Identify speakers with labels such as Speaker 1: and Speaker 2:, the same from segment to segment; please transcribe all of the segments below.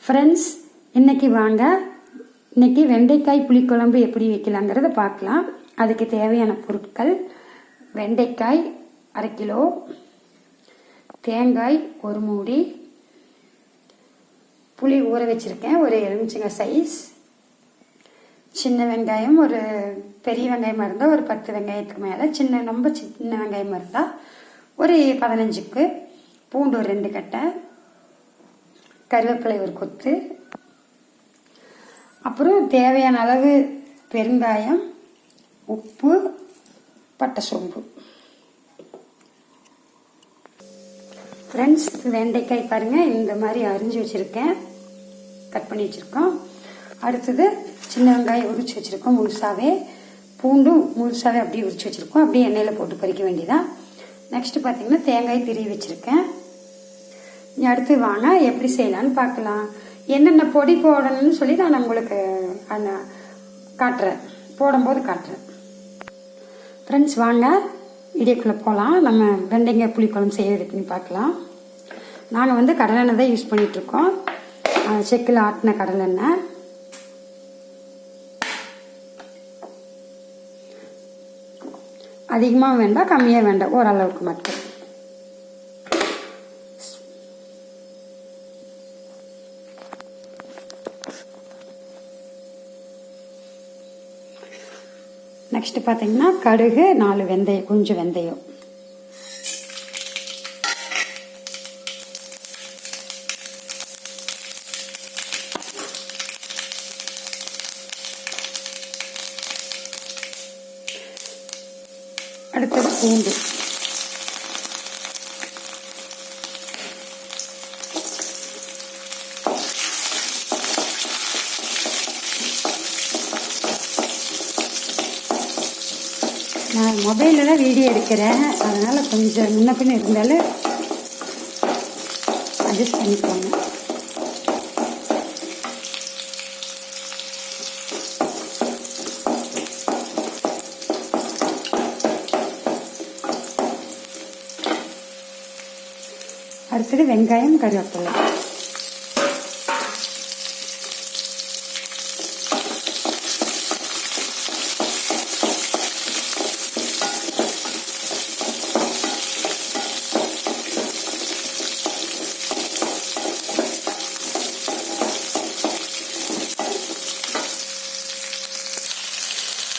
Speaker 1: Friends, இன்றைக்கி வாங்க இன்றைக்கி வெண்டைக்காய் புளிக்குழம்பு எப்படி வைக்கலாங்கிறத பார்க்கலாம். அதுக்கு தேவையான பொருட்கள்: வெண்டைக்காய் 1/2 கிலோ, தேங்காய் 1 மூடி, புளி ஊற வச்சுருக்கேன் ஒரு எலுமிச்சங்க சைஸ், சின்ன வெங்காயம் ஒரு பெரிய வெங்காயமாக இருந்தால் ஒரு 10 வெங்காயத்துக்கு மேலே, ரொம்ப சின்ன வெங்காயமாக இருந்தால் ஒரு 15க்கு, பூண்டு ஒரு 2 கட்டை, கருவேப்பிலை ஒரு கொத்து, அப்புறம் தேவையான அளவு பெருங்காயம், உப்பு, பட்டை சோம்பு. ஃப்ரெண்ட்ஸ், வெண்டைக்காய் பாருங்கள், இந்த மாதிரி அரிஞ்சு வச்சுருக்கேன், கட் பண்ணி வச்சுருக்கோம். அடுத்தது சின்ன வெங்காயம் உரிச்சு வச்சுருக்கோம் முழுசாகவே, பூண்டும் முழுசாகவே அப்படியே உரிச்சு வச்சுருக்கோம். அப்படியே எண்ணெயில் போட்டு பறிக்க வேண்டியதான். நெக்ஸ்ட்டு பார்த்தீங்கன்னா தேங்காய் திருவி வச்சுருக்கேன். அடுத்து வாங்க எப்படி செய்யலான்னு பார்க்கலாம். என்னென்ன பொடி போடணும்னு சொல்லி நான் உங்களுக்கு அந்த காட்டுறேன், போடும்போது காட்டுறேன். ஃப்ரெண்ட்ஸ், வாங்க வீடியோக்குள்ளே போகலாம். நம்ம வெண்டைக்காய் புளிக்குழம்பு செய்யறதுக்குன்னு பார்க்கலாம். நாங்கள் கடலெண்ணெய் தான் யூஸ் பண்ணிகிட்ருக்கோம், செக்கில் ஆட்டின கடலெண்ணெய். அதிகமாக வேண்டாம், கம்மியாக வேண்டாம், ஓரளவுக்கு மட்டும். நெக்ஸ்ட் பார்த்தீங்கன்னா கடுகு, 4 வெந்தயம், கொஞ்சம் வெந்தயம். அடுத்தது பூண்டு, நான் மொபைலில் தான் வீடியோ எடுக்கிறேன், அதனால் கொஞ்சம் முன்ன பின்ன இருந்தாலும் அட்ஜஸ்ட் பண்ணிக்கோங்க. அடுத்தது வெங்காயம், கருவேப்பிலை.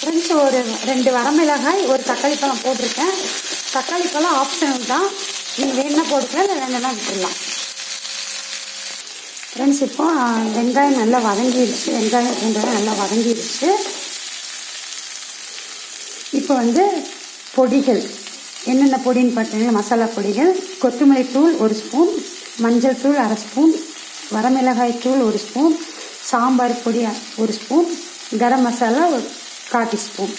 Speaker 1: ஃப்ரெண்ட்ஸ், ஒரு 2 வரமிளகாய், ஒரு தக்காளி பழம் போட்டிருக்கேன். தக்காளி பழம் ஆப்ஷனல் தான், நீங்கள் வேணுன்னா போட்டுக்கலாம், இல்லை வேணுன்னா விட்டுடலாம். ஃப்ரெண்ட்ஸ், இப்போ வெங்காயம் நல்லா வதங்கிடுச்சு, வெங்காயம் நல்லா வதங்கிடுச்சு. இப்போ பொடிகள் என்னென்ன பொடின்னு பார்த்தீங்கன்னா, மசாலா பொடிகள்: கொத்தமல்லி தூள் 1 ஸ்பூன், மஞ்சள் தூள் 1/2 ஸ்பூன், வரமிளகாய் தூள் 1 ஸ்பூன், சாம்பார் பொடி 1 ஸ்பூன், கரம் மசாலா 1/4 டீஸ்பூன்.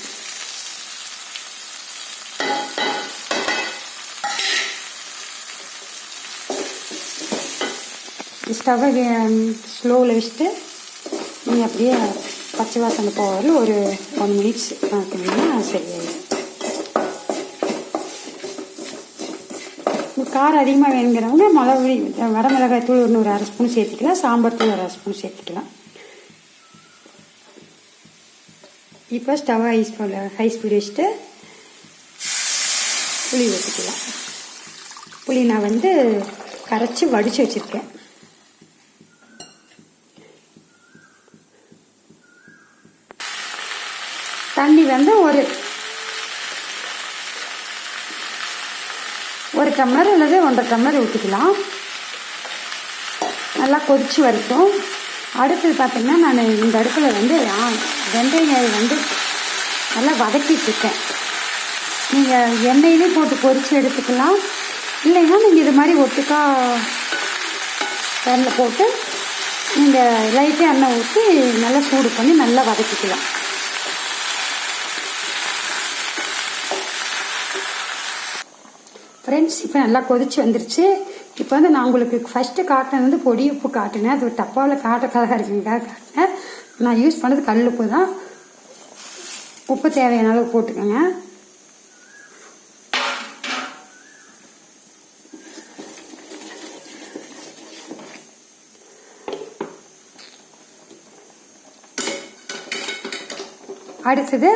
Speaker 1: ஸ்டவ்வை ஸ்லோவில் வச்சுட்டு நீங்கள் அப்படியே பச்சை வாசனை போகிறது ஒரு 1 மினிட்ஸ் ஆக்கினீங்கன்னா சரியாயிடும். காரம் அதிகமாக வேணுங்கிறவங்க வரமிளகாய் தூள் ஒரு 1/2 ஸ்பூன் சேர்த்துக்கலாம், சாம்பார் தூள் 1/2 ஸ்பூன் சேர்த்துக்கலாம். இப்போ ஸ்டவ் ஹை ஸ்பீட் வச்சுட்டு புளி ஊற்றிக்கலாம். புளி நான் கரைச்சி வடித்து வச்சுருக்கேன். தண்ணி ஒரு டம்ளர் அல்லது 1/2 டம்ளர் ஊற்றிக்கலாம். நல்லா கொதிச்சு வரட்டும். அடுத்தது பார்த்தீங்கன்னா, நான் இந்த அடுப்பில் வெண்டைக்காய் நல்லா வதக்கிட்டுருக்கேன். நீங்கள் எண்ணெயிலையும் போட்டு பொரித்து எடுத்துக்கலாம், இல்லைன்னா நீங்கள் இது மாதிரி ஒட்டுக்கா பேனில் போட்டு நீங்கள் லைட்டாக எண்ணெய் ஊற்றி நல்லா சூடு பண்ணி நல்லா வதக்கிக்கலாம். ஃப்ரெண்ட்ஸ், இப்போ நல்லா கொதிச்சு வந்துருச்சு. இப்போ நான் உங்களுக்கு ஃபஸ்ட்டு காட்டினது பொடி உப்பு காட்டினேன், அது ஒரு டப்பாவில் காட்டுறதுக்காக இருக்குங்காக காட்டினேன். நான் யூஸ் பண்ணது கல் உப்பு தான். உப்பு தேவையான அளவு போட்டுக்கோங்க. அடுத்தது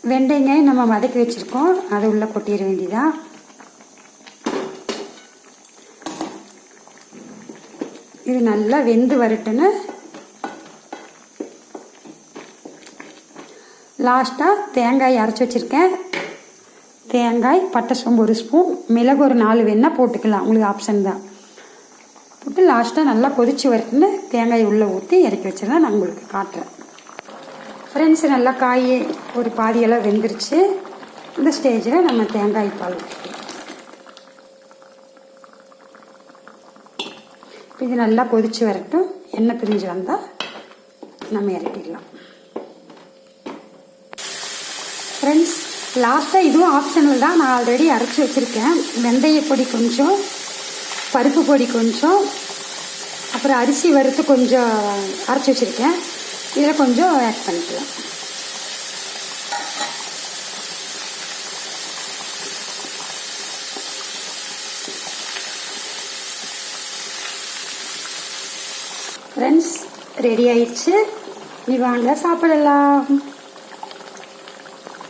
Speaker 1: வெண்டைங்காய் நம்ம வதக்கி வச்சுருக்கோம், அதை உள்ளே கொட்டிட வேண்டியதான். இது நல்லா வெந்து வரட்டுன்னு லாஸ்ட்டாக தேங்காய் அரைச்சி வச்சுருக்கேன். தேங்காய், பட்டை சோம்பு 1 ஸ்பூன், மிளகு ஒரு 4 வேணால் போட்டுக்கலாம், உங்களுக்கு ஆப்ஷன் தான். போட்டு லாஸ்ட்டாக நல்லா கொதிச்சு வரட்டுன்னு தேங்காய் உள்ளே ஊற்றி இறக்கி வச்சுருந்தா நான் உங்களுக்கு காட்டுறேன். ஃப்ரெண்ட்ஸ், நல்லா காய் ஒரு பாதியெல்லாம் வெந்துருச்சு. இந்த ஸ்டேஜில் நம்ம தேங்காய் பால் ஊற்றிக்கலாம். இது நல்லா கொதிச்சு வரட்டும். எண்ணெய் பிரிஞ்சு வந்தால் நம்ம இறக்கிடலாம். ஃப்ரெண்ட்ஸ், லாஸ்ட்டாக இதுவும் ஆப்ஷனல் தான். நான் ஆல்ரெடி அரைச்சி வச்சுருக்கேன். வெந்தய பொடி கொஞ்சம், பருப்பு பொடி கொஞ்சம், அப்புறம் அரிசி வறுத்து கொஞ்சம் அரைச்சி வச்சுருக்கேன். இதில் கொஞ்சம் ஆட் பண்ணிக்கலாம். ஃப்ரெண்ட்ஸ், ரெடி ஆயிடுச்சு. நீ வாங்க சாப்பிடலாம்.